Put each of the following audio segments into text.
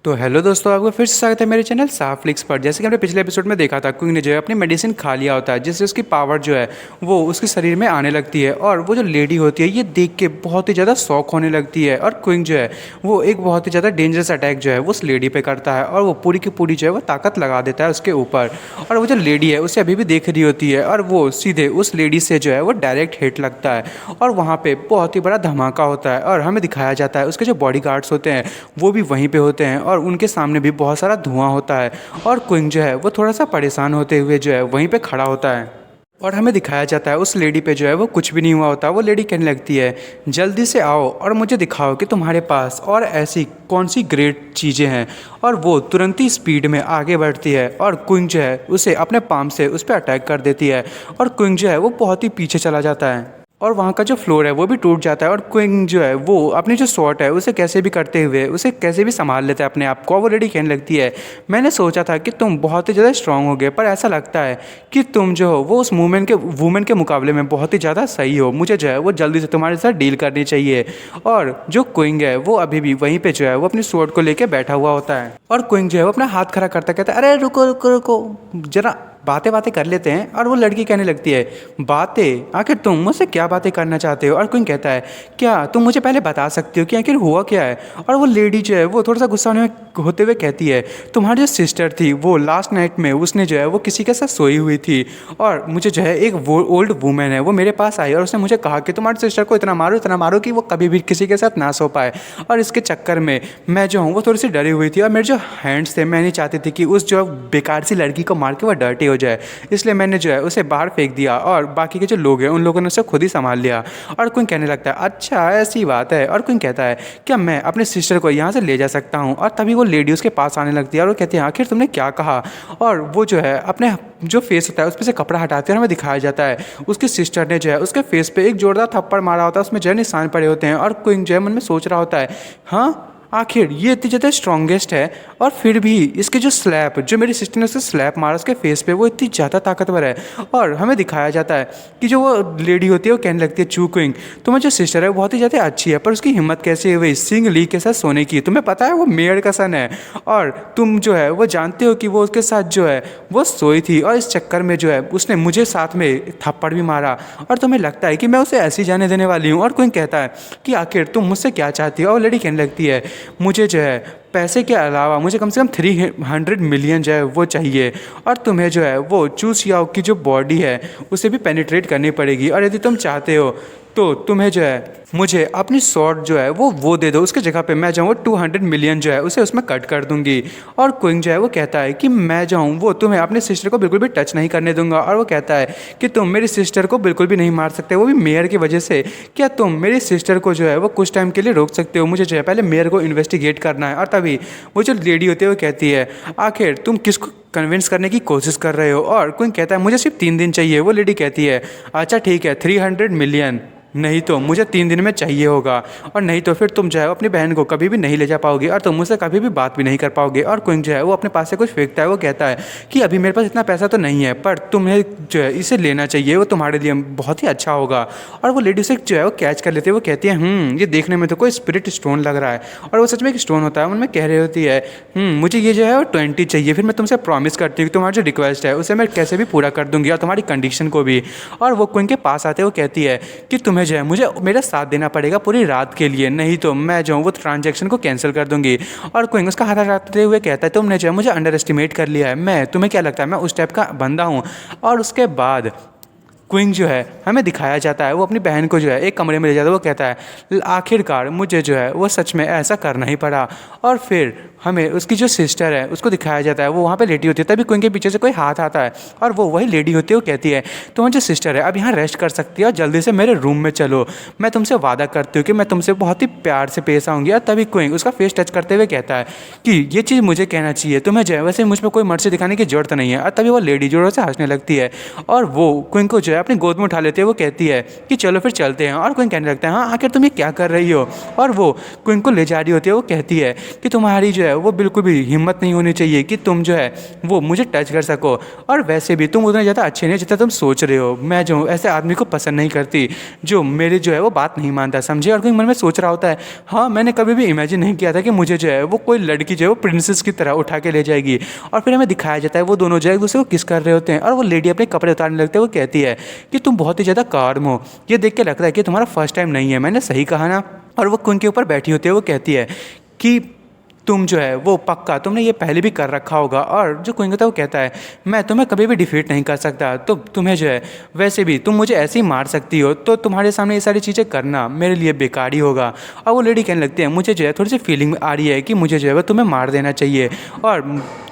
तो हेलो दोस्तों, आपका फिर से स्वागत है मेरे चैनल साफ्लिक्स पर। जैसे कि हमने पिछले एपिसोड में देखा था, क्विंग ने जो है अपनी मेडिसिन खा लिया होता है, जिससे उसकी पावर जो है वो उसके शरीर में आने लगती है। और वो जो लेडी होती है ये देख के बहुत ही ज़्यादा शौक होने लगती है। और क्विंग जो है वो एक बहुत ही ज़्यादा डेंजरस अटैक जो है वो उस लेडी पे करता है, और वो पूरी की पूरी जो है वो ताकत लगा देता है उसके ऊपर। और वो जो लेडी है उसे अभी भी देख रही होती है, और वो सीधे उस लेडी से जो है वो डायरेक्ट हिट लगता है। और वहाँ पे बहुत ही बड़ा धमाका होता है, और हमें दिखाया जाता है उसके जो बॉडी गार्ड्स होते हैं वो भी वहीं पे होते हैं, और उनके सामने भी बहुत सारा धुआं होता है। और क्विंग जो है वो थोड़ा सा परेशान होते हुए जो है वहीं पे खड़ा होता है। और हमें दिखाया जाता है उस लेडी पे जो है वो कुछ भी नहीं हुआ होता। वो लेडी कहने लगती है, जल्दी से आओ और मुझे दिखाओ कि तुम्हारे पास और ऐसी कौन सी ग्रेट चीज़ें हैं। और वो तुरंत ही स्पीड में आगे बढ़ती है, और क्विंग जो है उसे अपने पाम से उस पर अटैक कर देती है। और क्विंग जो है वो बहुत ही पीछे चला जाता है, और वहाँ का जो फ्लोर है वो भी टूट जाता है। और क्विंग जो है वो अपनी जो शॉट है उसे कैसे भी करते हुए उसे कैसे भी संभाल लेता है अपने आप को। वो लेडी कहने लगती है, मैंने सोचा था कि तुम बहुत ही ज़्यादा स्ट्रांग हो गए, पर ऐसा लगता है कि तुम जो हो वो उस वुमेन के मुकाबले में बहुत ही ज़्यादा सही हो। मुझे जो है वो जल्दी से तुम्हारे साथ डील करनी चाहिए। और जो क्विंग है वो अभी भी वहीं पर जो है वो अपनी शॉट को लेकर बैठा हुआ होता है। और क्विंग जो है वो अपना हाथ खड़ा करता कहता है, अरे रुको रुको रुको, जरा बातें बातें कर लेते हैं। और वो लड़की कहने लगती है, बातें? आखिर तुम मुझसे क्या बातें करना चाहते हो? और क्विंग कहता है, क्या तुम मुझे पहले बता सकती हो कि आखिर हुआ क्या है? और वो लेडी जो है वो थोड़ा सा गुस्सा होते हुए कहती है, तुम्हारी जो सिस्टर थी वो लास्ट नाइट में उसने जो है वो किसी के साथ सोई हुई थी, और मुझे जो है एक वो ओल्ड वूमेन है वो मेरे पास आई, और उसने मुझे कहा कि तुम्हारी सिस्टर को इतना मारो कि वो कभी भी किसी के साथ ना सो पाए। और इसके चक्कर में मैं जो हूँ वो थोड़ी सी डरी हुई थी, और मेरे जो हैंड्स थे मैं नहीं चाहती थी कि उस जो बेकार सी लड़की को मार के वो डर्टी हो जाए, इसलिए मैंने जो है उसे बाहर फेंक दिया, और बाकी के जो लोग हैं उन लोगों ने उसे खुद ही संभाल लिया। और क्विंग कहने लगता है, अच्छा ऐसी बात है। और क्विंग कहता है, क्या मैं अपने सिस्टर को यहाँ से ले जा सकता हूँ? और तभी वो लेडी उसके पास आने लगती है, और वो कहती है, आखिर तुमने क्या कहा? और वो जो है अपने जो फेस होता है उस पर से कपड़ा हटाते हैं, हमें दिखाया जाता है उसकी सिस्टर ने जो है उसके फेस पे एक जोरदार थप्पड़ मारा होता है, उसमें जो है निशान पड़े होते हैं। और क्विंग जो है मन में सोच रहा होता है, हाँ आखिर ये इतनी ज़्यादा स्ट्रॉन्गेस्ट है, और फिर भी इसके जो स्लैप जो मेरी सिस्टर ने उसे स्लैप मारा उसके फेस पे वो इतनी ज़्यादा ताकतवर है। और हमें दिखाया जाता है कि जो वो लेडी होती है वो कहने लगती है, चू क्विंग तुम्हारी जो सिस्टर है वो बहुत ही ज़्यादा अच्छी है, पर उसकी हिम्मत कैसे हुई सिंग ली के साथ सोने की? तुम्हें पता है वो मेयर का सन है, और तुम जो है वो जानते हो कि वो उसके साथ जो है वो सोई थी, और इस चक्कर में जो है उसने मुझे साथ में थप्पड़ भी मारा, और तुम्हें लगता है कि मैं उसे ऐसी जाने देने वाली हूँ? और क्विंग कहता है कि आखिर तुम मुझसे क्या चाहती हो? और लेडी कहने लगती है, मुझे जो है पैसे के अलावा मुझे कम से कम 300 मिलियन जो है वो चाहिए, और तुम्हें जो है वो चूस याओ की जो बॉडी है उसे भी पेनिट्रेट करनी पड़ेगी, और यदि तुम चाहते हो तो तुम्हें जो है मुझे अपनी शॉट जो है वो दे दो, उसके जगह पे मैं जाऊँ 200 मिलियन जो है उसे उसमें कट कर दूंगी। और क्विंग जो है वो कहता है कि मैं जाऊँ वो तुम्हें अपने सिस्टर को बिल्कुल भी टच नहीं करने दूंगा, और वो कहता है कि तुम मेरी सिस्टर को बिल्कुल भी नहीं मार सकते, वो भी मेयर की वजह से। क्या तुम मेरी सिस्टर को जो है वो कुछ टाइम के लिए रोक सकते हो? मुझे जो है पहले मेयर को इन्वेस्टिगेट करना है। और तभी वो जो लेडी होती है वो कहती है, आखिर तुम किसको कन्विंस करने की कोशिश कर रहे हो? और क्विंग कहता है, मुझे सिर्फ 3 दिन चाहिए। वो लेडी कहती है, अच्छा ठीक है 300 मिलियन, नहीं तो मुझे 3 दिन में चाहिए होगा, और नहीं तो फिर तुम जो है अपनी बहन को कभी भी नहीं ले जा पाओगे, और तुम मुझसे कभी भी बात भी नहीं कर पाओगे। और क्विंग जो है वो अपने पास से कुछ फेंकता है, वो कहता है कि अभी मेरे पास इतना पैसा तो नहीं है, पर तुम्हें जो है इसे लेना चाहिए, वो तुम्हारे लिए बहुत ही अच्छा होगा। और वो लेडी उसे जो है वो कैच कर लेती है, वो कहती है, ये देखने में तो कोई स्पिरिट स्टोन लग रहा है। और वो सच में एक स्टोन होता है। उनमें कह रही होती है, मुझे ये जो है वो 20 चाहिए, फिर मैं तुमसे प्रॉमिस करती हूँ कि तुम्हारा जो रिक्वेस्ट है उसे मैं कैसे भी पूरा कर दूंगी, और तुम्हारी कंडीशन को भी। और वो क्विंग के पास आते वो कहती है कि तुम्हें जो है मुझे मेरा साथ देना पड़ेगा पूरी रात के लिए, नहीं तो मैं जो हूँ वो ट्रांजैक्शन को कैंसिल कर दूंगी। और क्विंग उसका हाथ हटाते हुए कहता है, तुमने जो है मुझे अंडर एस्टिमेट कर लिया है, मैं तुम्हें क्या लगता है मैं उस टाइप का बंदा हूँ? और उसके बाद क्विंग जो है हमें दिखाया जाता है वो अपनी बहन को जो है एक कमरे में ले जाता है। वो कहता है, आखिरकार मुझे जो है वो सच में ऐसा करना ही पड़ा। और फिर हमें उसकी जो सिस्टर है उसको दिखाया जाता है, वो वहाँ पे लेटी होती है। तभी क्विंग के पीछे से कोई हाथ आता है, और वो वही लेडी होती है। वो कहती है, तुम्हारी जो सिस्टर है अब यहाँ रेस्ट कर सकती है, और जल्दी से मेरे रूम में चलो, मैं तुमसे वादा करती हूँ कि मैं तुमसे बहुत ही प्यार से पेश आऊँगी। और तभी क्विंग उसका फेस टच करते हुए कहता है कि ये चीज़ मुझे कहना चाहिए, तुम्हें जो है वैसे मुझ पर कोई मर्जी दिखाने की जरूरत नहीं है। और तभी वो लेडी जोरों से हंसने लगती है, और वो क्विंग को जो है अपनी गोद में उठा लेती है। वो कहती है कि चलो फिर चलते हैं। और क्विंग कहने लगता है, हाँ आखिर तुम ये क्या कर रही हो? और वो क्विंग को ले जा रही होती है। वो कहती है कि तुम्हारी जो है है वो बिल्कुल भी हिम्मत नहीं होनी चाहिए कि तुम जो है वो मुझे टच कर सको। और वैसे भी तुम उतने ज़्यादा अच्छे नहीं जितना तुम सोच रहे हो। मैं जो हूँ ऐसे आदमी को पसंद नहीं करती जो मेरी जो है वो बात नहीं मानता, समझे। और कोई मन में सोच रहा होता है, हाँ मैंने कभी भी इमेजिन नहीं किया था कि मुझे जो है वो कोई लड़की जो है वो प्रिंसेस की तरह उठा के ले जाएगी। और फिर हमें दिखाया जाता है वो दोनों जो है एक दूसरे को किस कर रहे होते हैं और वो लेडी अपने कपड़े उतारने लगते हैं। वो कहती है कि तुम बहुत ही ज़्यादा काम हो, ये देख के लगता है कि तुम्हारा फर्स्ट टाइम नहीं है। मैंने सही कहा ना। और वो कुन के ऊपर बैठी होती है। वो कहती है कि तुम जो है वो पक्का तुमने ये पहले भी कर रखा होगा। और जो क्वीन होता है वो कहता है मैं तुम्हें कभी भी डिफीट नहीं कर सकता, तो तुम्हें जो है वैसे भी तुम मुझे ऐसे ही मार सकती हो, तो तुम्हारे सामने ये सारी चीज़ें करना मेरे लिए बेकार ही होगा। और वो लेडी कहने लगती है मुझे जो है थोड़ी सी फीलिंग आ रही है कि मुझे जो है वो तुम्हें मार देना चाहिए और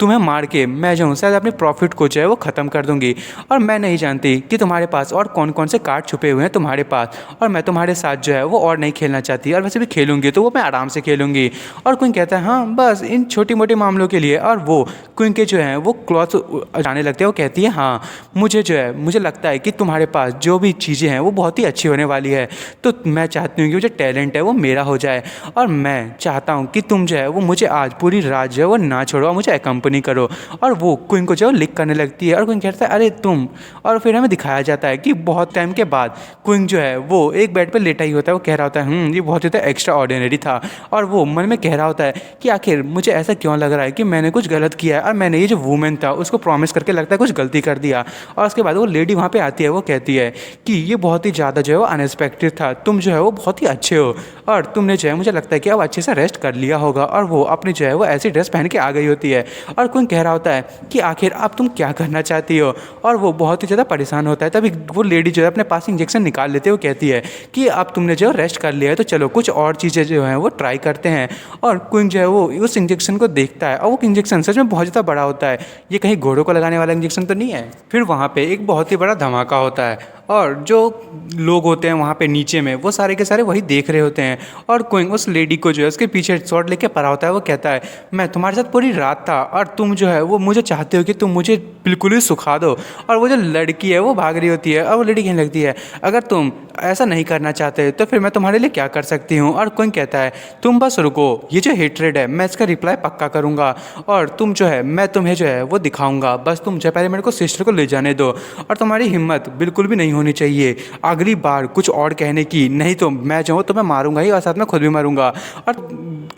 तुम्हें मार के मैं जो हूँ शायद अपने प्रॉफिट को जो है वो ख़त्म कर दूँगी। और मैं नहीं जानती कि तुम्हारे पास और कौन कौन से कार्ड छुपे हुए हैं तुम्हारे पास, और मैं तुम्हारे साथ जो है वो और नहीं खेलना चाहती, और वैसे भी खेलूँगी तो वो मैं आराम से खेलूँगी। और क्वीन कहता है हाँ बस इन छोटी मोटी मामलों के लिए। और वो क्वीन के जो है वो क्लॉथ जाने लगते हैं। वो कहती है हाँ मुझे जो है मुझे लगता है कि तुम्हारे पास जो भी चीज़ें हैं वो बहुत ही अच्छी होने वाली है, तो मैं चाहती हूँ कि जो टैलेंट है वो मेरा हो जाए। और मैं चाहता हूँ कि तुम जो है वो मुझे आज पूरी रात जो है वो ना छोड़ो और मुझे अकम्पनी करो। और वो क्वीन को जो है लिक करने लगती है। और क्वीन कहता है अरे तुम। और फिर हमें दिखाया जाता है कि बहुत टाइम के बाद क्वीन जो है वो एक बेड पर लेटा ही होता है। वो कह रहा होता है ये बहुत ही एक्स्ट्रा ऑर्डिनरी था। और वो मन में कह रहा होता है कि आखिर मुझे ऐसा क्यों लग रहा है कि मैंने कुछ गलत किया है और मैंने ये जो वूमेन था उसको प्रॉमिस करके लगता है कुछ गलती कर दिया। और उसके बाद वो लेडी वहाँ पे आती है। वो कहती है कि ये बहुत ही ज़्यादा जो है वो अनएक्सपेक्टेड था, तुम जो है वो बहुत ही अच्छे हो और तुमने जो है मुझे लगता है कि अब अच्छे से रेस्ट कर लिया होगा। और वो अपनी जो है वो ऐसी ड्रेस पहन के आ गई होती है। और कोई कह रहा होता है कि आखिर अब तुम क्या करना चाहती हो। और वो बहुत ही ज़्यादा परेशान होता है। तभी वो लेडी जो है अपने पास इंजेक्शन निकाल लेते हैं। वो कहती है कि अब तुमने जो रेस्ट कर लिया है तो चलो कुछ और चीज़ें जो हैं वो ट्राई करते हैं। और क्वीन जो है वो उस इंजेक्शन को देखता है और वो इंजेक्शन सच में बहुत ज़्यादा बड़ा होता है। ये कहीं घोड़ों को लगाने वाला इंजेक्शन तो नहीं है। फिर वहाँ पे एक बहुत ही बड़ा धमाका होता है और जो लोग होते हैं वहाँ पे नीचे में वो सारे के सारे वही देख रहे होते हैं। और क्वीन उस लेडी को जो है उसके पीछे शॉट लेके पड़ा होता है। वो कहता है मैं तुम्हारे साथ पूरी रात था और तुम जो है वो मुझे चाहते हो कि तुम मुझे बिल्कुल ही सुखा दो। और वो जो लड़की है वो भाग रही होती है और वो लेडी कहने लगती है अगर तुम ऐसा नहीं करना चाहते तो फिर मैं तुम्हारे लिए क्या कर सकती हूँ। और क्वीन कहता है तुम बस रुको, ये जो हेट्रेड है मैं इसका रिप्लाई पक्का करूँगा और तुम जो है मैं तुम्हें जो है वो दिखाऊंगा, बस तुम जो पहले मेरे को सिस्टर को ले जाने दो। और तुम्हारी हिम्मत बिल्कुल भी नहीं होनी चाहिए अगली बार कुछ और कहने की, नहीं तो मैं जो हूँ तुम्हें मारूंगा ही और साथ में खुद भी मरूंगा। और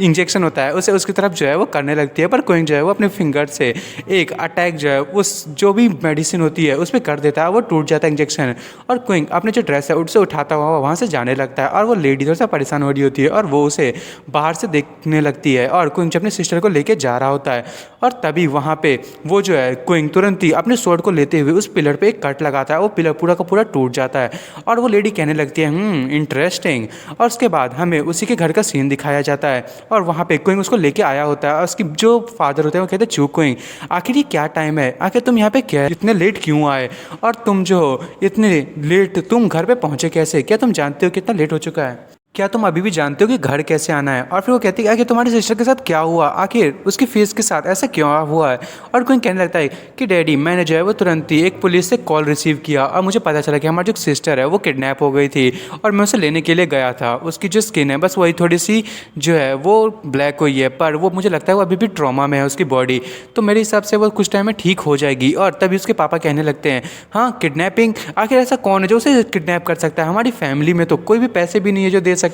इंजेक्शन होता है उसे उसकी तरफ जो है वो करने लगती है, पर क्वीन जो है वो अपने फिंगर से एक अटैक जो है उस जो भी मेडिसिन होती है उस पर कर देता है। वो टूट जाता है इंजेक्शन और क्वीन अपने जो ड्रेस है उससे उठाता हुआ वहाँ से जाने लगता है। और वो लेडी थोड़ा सा परेशान हो रही होती है और वो उसे बाहर से देखने लगती है और क्वीन अपने सिस्टर को लेके जा रहा होता है। और तभी वहाँ पे वो जो है क्वीन तुरंत ही अपने स्वॉर्ड को लेते हुए उस पिलर पे एक कट लगाता है। वो पिलर पूरा का पूरा टूट जाता है और वो लेडी कहने लगती है इंटरेस्टिंग। और उसके बाद हमें उसी के घर का सीन दिखाया जाता है और वहाँ पे क्वीन उसको लेके आया होता है। और उसकी जो फादर होते हैं वो कहते हैं चूक क्वीन, आखिर ये क्या टाइम है, आखिर तुम यहाँ पे क्या इतने लेट क्यों आए, और तुम जो इतने लेट तुम घर पे पहुँचे कैसे, क्या तुम जानते हो कितना लेट हो चुका है, क्या तुम अभी भी जानते हो कि घर कैसे आना है। और फिर वो कहती है आखिर तुम्हारी सिस्टर के साथ क्या हुआ, आखिर उसकी फेस के साथ ऐसा क्यों हुआ है। और कोई कहने लगता है कि डैडी मैंने जो है वो तुरंत ही एक पुलिस से कॉल रिसीव किया और मुझे पता चला कि हमारी जो सिस्टर है वो किडनैप हो गई थी और मैं उसे लेने के लिए गया था। उसकी जो स्किन है बस वही थोड़ी सी जो है वो ब्लैक हुई है, पर वो मुझे लगता है वो अभी भी ट्रॉमा में है उसकी बॉडी, तो मेरे हिसाब से वो कुछ टाइम में ठीक हो जाएगी। और तभी उसके पापा कहने लगते हैं हाँ किडनैपिंग, आखिर ऐसा कौन है जो उसे किडनैप कर सकता है, हमारी फैमिली में तो कोई भी पैसे भी नहीं है जो दे सके।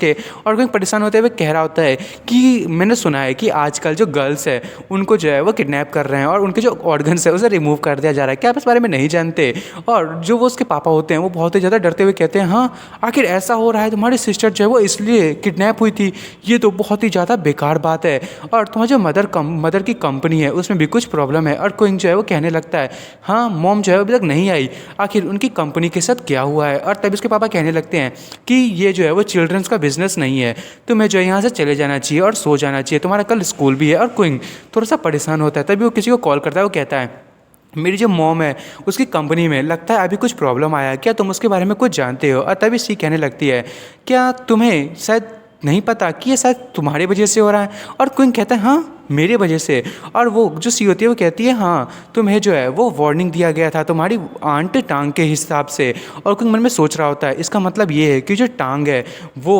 और कोई परेशान होते हुए कह रहा होता है कि मैंने सुना है कि आजकल जो गर्ल्स है उनको जो है वो किडनैप कर रहे हैं और उनके जो ऑर्गन्स है उसे रिमूव कर दिया जा रहा है, क्या आप इस बारे में नहीं जानते। और जो वो उसके पापा होते हैं वो बहुत ही ज़्यादा डरते हुए कहते हैं हाँ आखिर ऐसा हो रहा है, तुम्हारी सिस्टर जो है वो इसलिए किडनैप हुई थी, ये तो बहुत ही ज़्यादा बेकार बात है, और तुम्हारी जो मदर की कंपनी है उसमें भी कुछ प्रॉब्लम है। और कोई जो है वो कहने लगता है हाँ मॉम जो है अभी तक नहीं आई, आखिर उनकी कंपनी के साथ क्या हुआ है। और तभी उसके पापा कहने लगते हैं कि ये जो है वो चिल्ड्रंस का बिजनेस नहीं है, तुम्हें जो यहाँ से चले जाना चाहिए और सो जाना चाहिए, तुम्हारा कल स्कूल भी है। और क्वीन थोड़ा सा परेशान होता है, तभी वो किसी को कॉल करता है। वो कहता है मेरी जो मॉम है उसकी कंपनी में लगता है अभी कुछ प्रॉब्लम आया है, क्या तुम उसके बारे में कुछ जानते हो। और तभी सी कहने लगती है क्या तुम्हें शायद नहीं पता कि ये शायद तुम्हारी वजह से हो रहा है। और क्वीन कहता है हाँ मेरी वजह से। और वो जो सी होती है वो कहती है हाँ तुम्हें जो है वो वार्निंग दिया गया था तुम्हारी आंट टांग के हिसाब से। और कुंग मन में सोच रहा होता है इसका मतलब ये है कि जो टांग है वो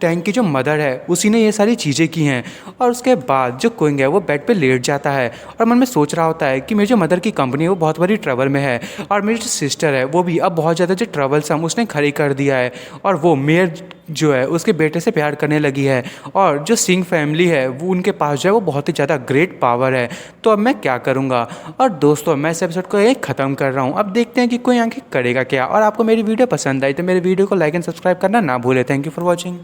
टैंक की जो मदर है उसी ने ये सारी चीज़ें की हैं। और उसके बाद जो कुंग है वो बेड पे लेट जाता है और मन में सोच रहा होता है कि मेरी जो मदर की कंपनी है वो बहुत बड़ी ट्रबल में है और मेरी जो सिस्टर है वो भी अब बहुत ज़्यादा जो ट्रबलसम उसने खड़ी कर दिया है और वो मेयर जो है उसके बेटे से प्यार करने लगी है। और जो सिंह फैमिली है वो उनके पास जो है वो बहुत ही ज़्यादा ग्रेट पावर है। तो अब मैं क्या करूँगा। और दोस्तों मैं इस एपिसोड को यही ख़त्म कर रहा हूँ। अब देखते हैं कि कोई आगे करेगा क्या। और आपको मेरी वीडियो पसंद आई तो मेरे वीडियो को लाइक एंड सब्सक्राइब करना ना भूले। Thank you for watching.